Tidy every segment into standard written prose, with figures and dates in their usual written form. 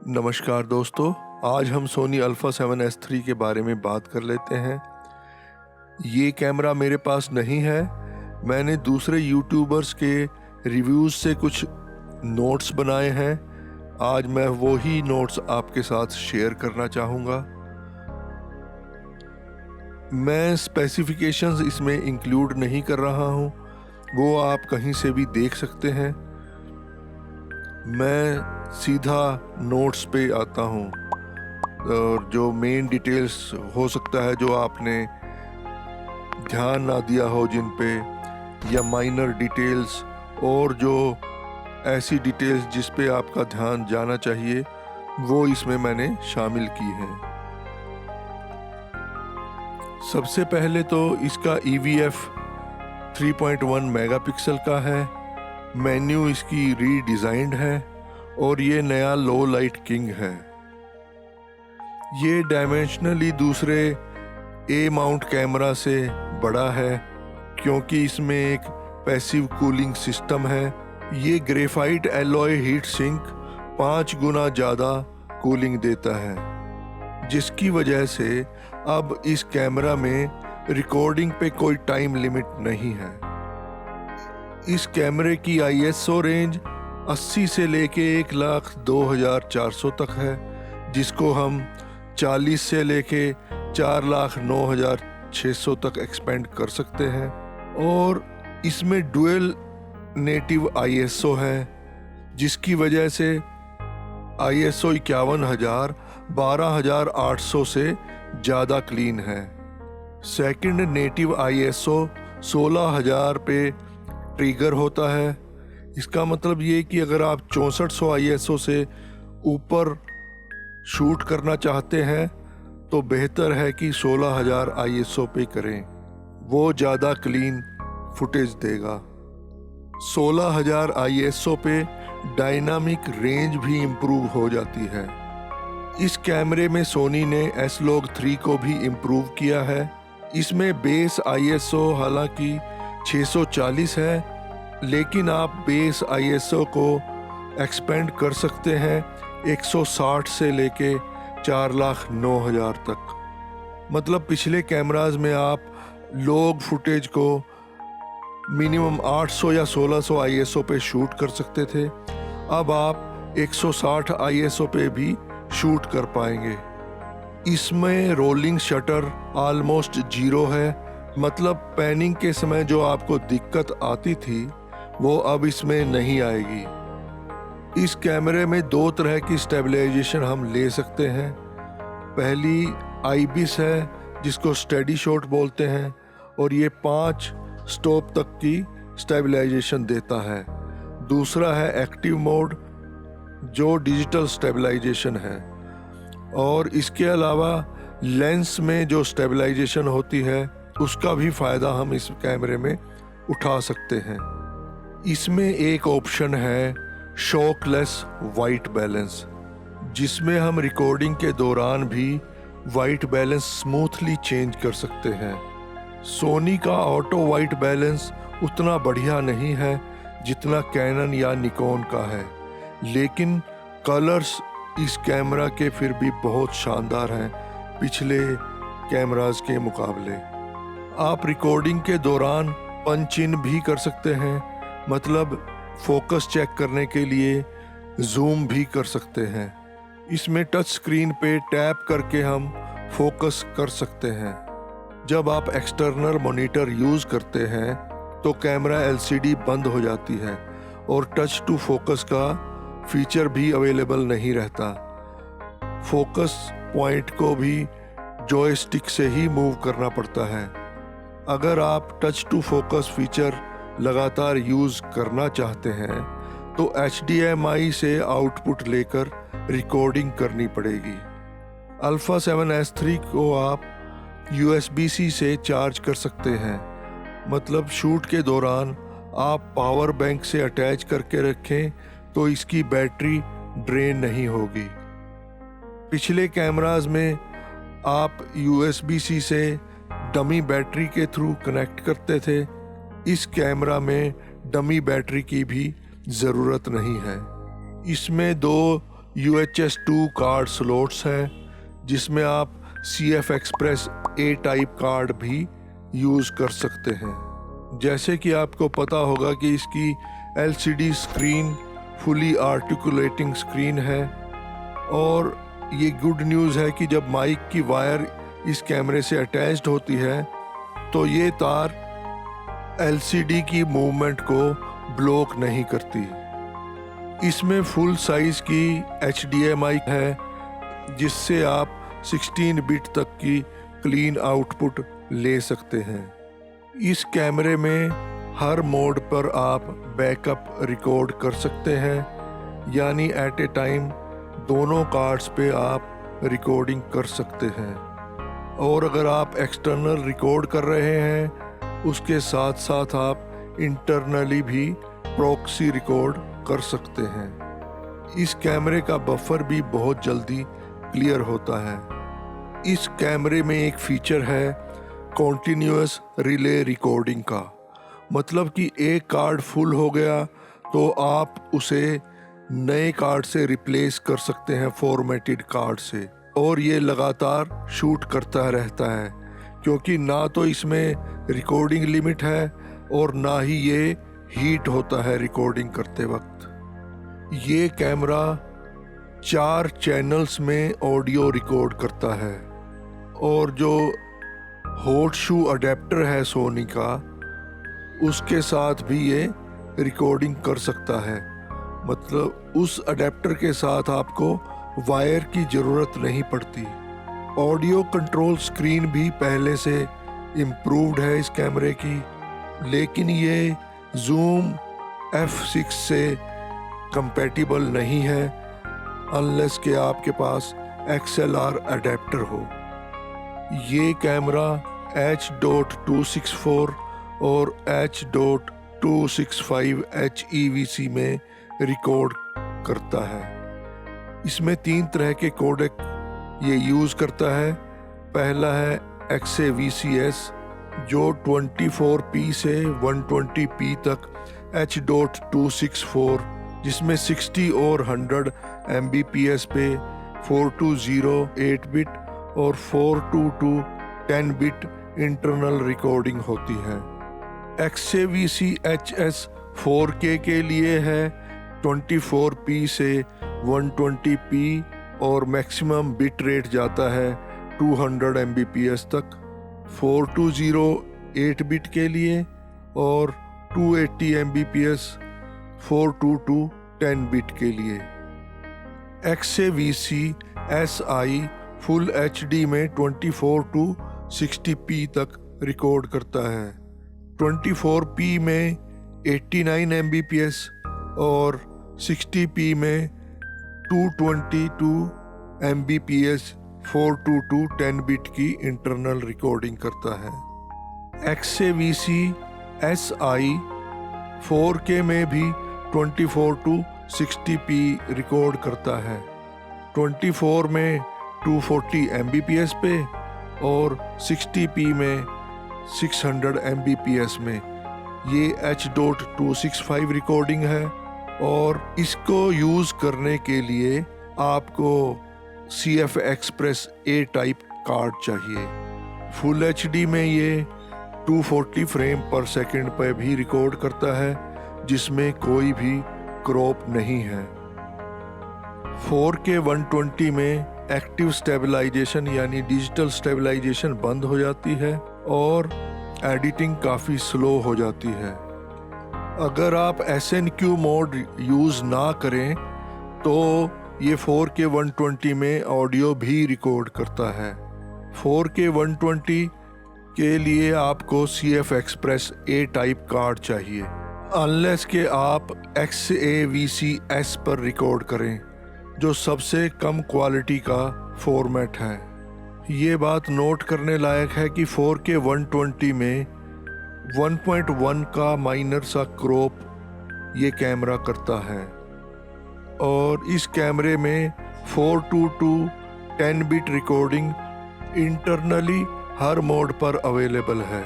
नमस्कार दोस्तों, आज हम सोनी अल्फ़ा 7S3 के बारे में बात कर लेते हैं। ये कैमरा मेरे पास नहीं है। मैंने दूसरे यूट्यूबर्स के रिव्यूज़ से कुछ नोट्स बनाए हैं। आज मैं वही नोट्स आपके साथ शेयर करना चाहूँगा। मैं स्पेसिफिकेशंस इसमें इंक्लूड नहीं कर रहा हूँ, वो आप कहीं से भी देख सकते हैं। मैं सीधा नोट्स पे आता हूँ और जो मेन डिटेल्स हो सकता है जो आपने ध्यान ना दिया हो जिन पे, या माइनर डिटेल्स और जो ऐसी डिटेल्स जिस पे आपका ध्यान जाना चाहिए, वो इसमें मैंने शामिल की हैं। सबसे पहले तो इसका EVF 3.1 मेगापिक्सल का है। मेन्यू इसकी रीडिज़ाइंड है और ये नया लो लाइट किंग है। ये डायमेंशनली दूसरे ए माउंट कैमरा से बड़ा है क्योंकि इसमें एक पैसिव कूलिंग सिस्टम है। ये ग्रेफाइट एलॉय हीट सिंक 5 गुना ज़्यादा कूलिंग देता है, जिसकी वजह से अब इस कैमरा में रिकॉर्डिंग पे कोई टाइम लिमिट नहीं है। इस कैमरे की ISO रेंज 80 से लेके 1,02,400 तक है, जिसको हम 40 से लेके 4,09,600 तक एक्सपेंड कर सकते हैं। और इसमें डुअल नेटिव ISO है, जिसकी वजह से ISO 51,000 12,800 से ज़्यादा क्लीन है। सेकंड नेटिव ISO 16,000 पे ट्रिगर होता है। इसका मतलब ये कि अगर आप 6400 ISO से ऊपर शूट करना चाहते हैं तो बेहतर है कि 16,000 ISO पे करें, वो ज़्यादा क्लीन फुटेज देगा। 16,000 ISO पे डायनामिक रेंज भी इम्प्रूव हो जाती है। इस कैमरे में सोनी ने S-Log3 को भी इम्प्रूव किया है। इसमें बेस ISO हालांकि 640 है, लेकिन आप बेस ISO को एक्सपेंड कर सकते हैं 160 से लेके 4,09,000 तक। मतलब पिछले कैमराज में आप लॉग फुटेज को मिनिमम 800 या 1600 ISO पे शूट कर सकते थे, अब आप 160 ISO पे भी शूट कर पाएंगे। इसमें रोलिंग शटर ऑलमोस्ट 0 है, मतलब पैनिंग के समय जो आपको दिक्कत आती थी वो अब इसमें नहीं आएगी। इस कैमरे में 2 तरह की स्टेबलाइजेशन हम ले सकते हैं। पहली IBIS है, जिसको स्टेडी शॉट बोलते हैं, और ये 5 स्टॉप तक की स्टेबलाइजेशन देता है। दूसरा है एक्टिव मोड, जो डिजिटल स्टेबलाइजेशन है। और इसके अलावा लेंस में जो स्टेबलाइजेशन होती है उसका भी फ़ायदा हम इस कैमरे में उठा सकते हैं। इसमें एक ऑप्शन है शॉकलेस वाइट बैलेंस, जिसमें हम रिकॉर्डिंग के दौरान भी वाइट बैलेंस स्मूथली चेंज कर सकते हैं। सोनी का ऑटो वाइट बैलेंस उतना बढ़िया नहीं है जितना कैनन या निकॉन का है, लेकिन कलर्स इस कैमरा के फिर भी बहुत शानदार हैं पिछले कैमरास के मुकाबले। आप रिकॉर्डिंग के दौरान पंच इन भी कर सकते हैं, मतलब फोकस चेक करने के लिए जूम भी कर सकते हैं। इसमें टच स्क्रीन पे टैप करके हम फोकस कर सकते हैं। जब आप एक्सटर्नल मॉनिटर यूज़ करते हैं तो कैमरा LCD बंद हो जाती है और टच टू फोकस का फीचर भी अवेलेबल नहीं रहता। फोकस पॉइंट को भी जॉयस्टिक से ही मूव करना पड़ता है। अगर आप टच टू फोकस फीचर लगातार यूज़ करना चाहते हैं तो HDMI से आउटपुट लेकर रिकॉर्डिंग करनी पड़ेगी। अल्फ़ा 7S3 को आप USB-C से चार्ज कर सकते हैं, मतलब शूट के दौरान आप पावर बैंक से अटैच करके रखें तो इसकी बैटरी ड्रेन नहीं होगी। पिछले कैमराज में आप USB-C से डमी बैटरी के थ्रू कनेक्ट करते थे। इस कैमरा में डमी बैटरी की भी ज़रूरत नहीं है। इसमें 2 UHS 2 कार्ड स्लॉट्स हैं, जिसमें आप CF express A type card भी यूज़ कर सकते हैं। जैसे कि आपको पता होगा कि इसकी LCD screen fully articulating screen है, और ये गुड न्यूज़ है कि जब माइक की वायर इस कैमरे से अटैच्ड होती है तो ये तार LCD की मूवमेंट को ब्लॉक नहीं करती। इसमें फुल साइज़ की HDMI है, जिससे आप 16 बिट तक की क्लीन आउटपुट ले सकते हैं। इस कैमरे में हर मोड पर आप बैकअप रिकॉर्ड कर सकते हैं, यानी एट ए टाइम दोनों कार्ड्स पे आप रिकॉर्डिंग कर सकते हैं। और अगर आप एक्सटर्नल रिकॉर्ड कर रहे हैं, उसके साथ साथ आप इंटरनली भी प्रॉक्सी रिकॉर्ड कर सकते हैं। इस कैमरे का बफर भी बहुत जल्दी क्लियर होता है। इस कैमरे में एक फीचर है कॉन्टिन्यूअस रिले रिकॉर्डिंग का, मतलब कि एक कार्ड फुल हो गया तो आप उसे नए कार्ड से रिप्लेस कर सकते हैं फॉर्मेटेड कार्ड से, और ये लगातार शूट करता रहता है, क्योंकि ना तो इसमें रिकॉर्डिंग लिमिट है और ना ही ये हीट होता है रिकॉर्डिंग करते वक्त। ये कैमरा 4 चैनल्स में ऑडियो रिकॉर्ड करता है, और जो हॉट शू अडेप्टर है सोनी का, उसके साथ भी ये रिकॉर्डिंग कर सकता है। मतलब उस अडेप्टर के साथ आपको वायर की ज़रूरत नहीं पड़ती। ऑडियो कंट्रोल स्क्रीन भी पहले से इम्प्रूव्ड है इस कैमरे की, लेकिन ये जूम F6 से कंपैटिबल नहीं है अनलेस कि आपके पास XLR अडेप्टर हो। ये कैमरा H.264 और H.265 HEVC में रिकॉर्ड करता है। इसमें 3 तरह के कोडेक ये यूज़ करता है। पहला है XAVCS, जो 24p से 120p तक H.264, जिसमें 60 और 100 Mbps पे 420 8-बिट और 422 10-बिट इंटरनल रिकॉर्डिंग होती है। XAVC-HS 4K के लिए है 24p से 120p और मैक्सिमम बिट रेट जाता है 200 Mbps तक। 420 8-बिट के लिए और 280 Mbps 422 10-बिट के लिए। XAVC-SI फुल HD में 24 to 60p तक रिकॉर्ड करता है। 24p में 89 Mbps और 60p में 222 Mbps 422 10-बिट की इंटरनल रिकॉर्डिंग करता है। XAVC-SI 4K में भी 24 to 60p रिकॉर्ड करता है। 24 में 240 Mbps पे और 60p में 600 Mbps में। ये H.265 रिकॉर्डिंग है, और इसको यूज़ करने के लिए आपको CF express A type card चाहिए। फुल HD में ये 240 फ्रेम पर सेकंड पर भी रिकॉर्ड करता है, जिसमें कोई भी क्रॉप नहीं है। 4K 120 में एक्टिव स्टेबलाइजेशन यानी डिजिटल स्टेबलाइजेशन बंद हो जाती है और एडिटिंग काफ़ी स्लो हो जाती है। अगर आप SNQ मोड यूज़ ना करें तो ये 4K 120 में ऑडियो भी रिकॉर्ड करता है। 4K 120 के लिए आपको CF express A type card चाहिए, अनलेस के आप XAVC-S पर रिकॉर्ड करें, जो सबसे कम क्वालिटी का फॉर्मेट है। ये बात नोट करने लायक है कि 4K 120 में 1.1 का माइनर सा क्रॉप ये कैमरा करता है, और इस कैमरे में 422 10-बिट रिकॉर्डिंग इंटरनली हर मोड पर अवेलेबल है।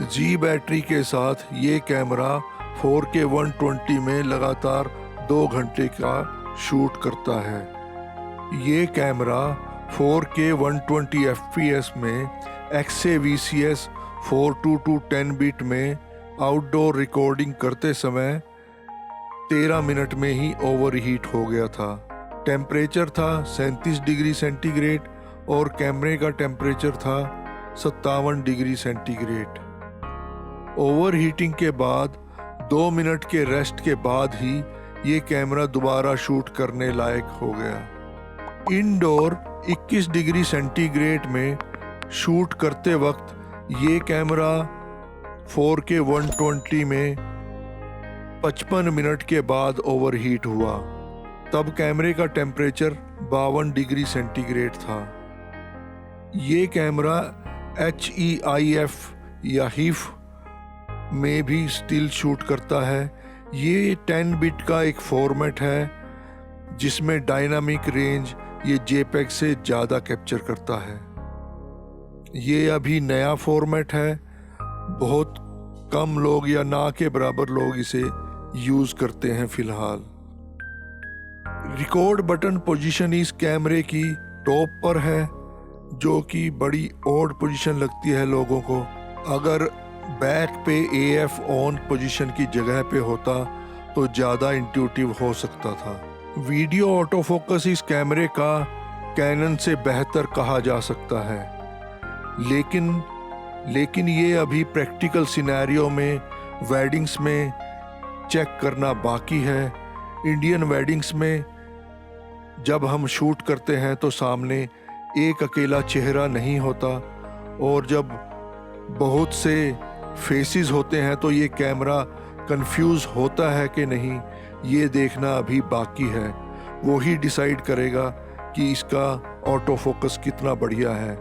जी बैटरी के साथ ये कैमरा 4K 120 में लगातार 2 घंटे का शूट करता है। ये कैमरा 4K 120 FPS में XAVCS 42210 बिट में आउटडोर रिकॉर्डिंग करते समय 13 मिनट में ही ओवरहीट हो गया था। टेम्परेचर था 37 डिग्री सेंटीग्रेड और कैमरे का टेम्परेचर था 57 डिग्री सेंटीग्रेड। ओवरहीटिंग के बाद 2 मिनट के रेस्ट के बाद ही ये कैमरा दोबारा शूट करने लायक हो गया। इंडोर 21 डिग्री सेंटीग्रेड में शूट करते वक्त ये कैमरा 4K 120 में 55 मिनट के बाद ओवरहीट हुआ। तब कैमरे का टेम्परेचर 52 डिग्री सेंटीग्रेड था। ये कैमरा HEIF या HEIF में भी स्टिल शूट करता है। ये 10 बिट का एक फॉर्मेट है जिसमें डायनामिक रेंज ये JPEG से ज़्यादा कैप्चर करता है। ये अभी नया फॉर्मेट है, बहुत कम लोग या ना के बराबर लोग इसे यूज़ करते हैं फ़िलहाल। रिकॉर्ड बटन पोजीशन इस कैमरे की टॉप पर है, जो कि बड़ी ऑड पोजीशन लगती है लोगों को। अगर बैक पे AF ऑन पोजीशन की जगह पे होता तो ज़्यादा इंट्यूटिव हो सकता था। वीडियो ऑटो फोकस इस कैमरे का कैनन से बेहतर कहा जा सकता है, लेकिन ये अभी प्रैक्टिकल सिनेरियो में वेडिंग्स में चेक करना बाकी है। इंडियन वेडिंग्स में जब हम शूट करते हैं तो सामने एक अकेला चेहरा नहीं होता, और जब बहुत से फेसेस होते हैं तो ये कैमरा कंफ्यूज होता है कि नहीं, ये देखना अभी बाकी है। वो ही डिसाइड करेगा कि इसका ऑटो फोकस कितना बढ़िया है।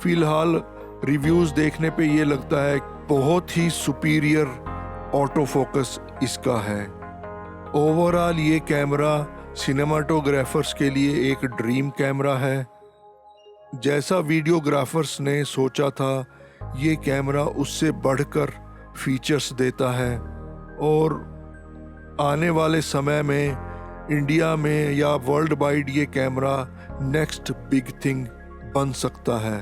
फिलहाल रिव्यूज़ देखने पे ये लगता है बहुत ही सुपीरियर ऑटो फोकस इसका है। ओवरऑल ये कैमरा सिनेमाटोग्राफर्स के लिए एक ड्रीम कैमरा है। जैसा वीडियोग्राफर्स ने सोचा था, ये कैमरा उससे बढ़कर फीचर्स देता है, और आने वाले समय में इंडिया में या वर्ल्ड वाइड ये कैमरा नेक्स्ट बिग थिंग बन सकता है।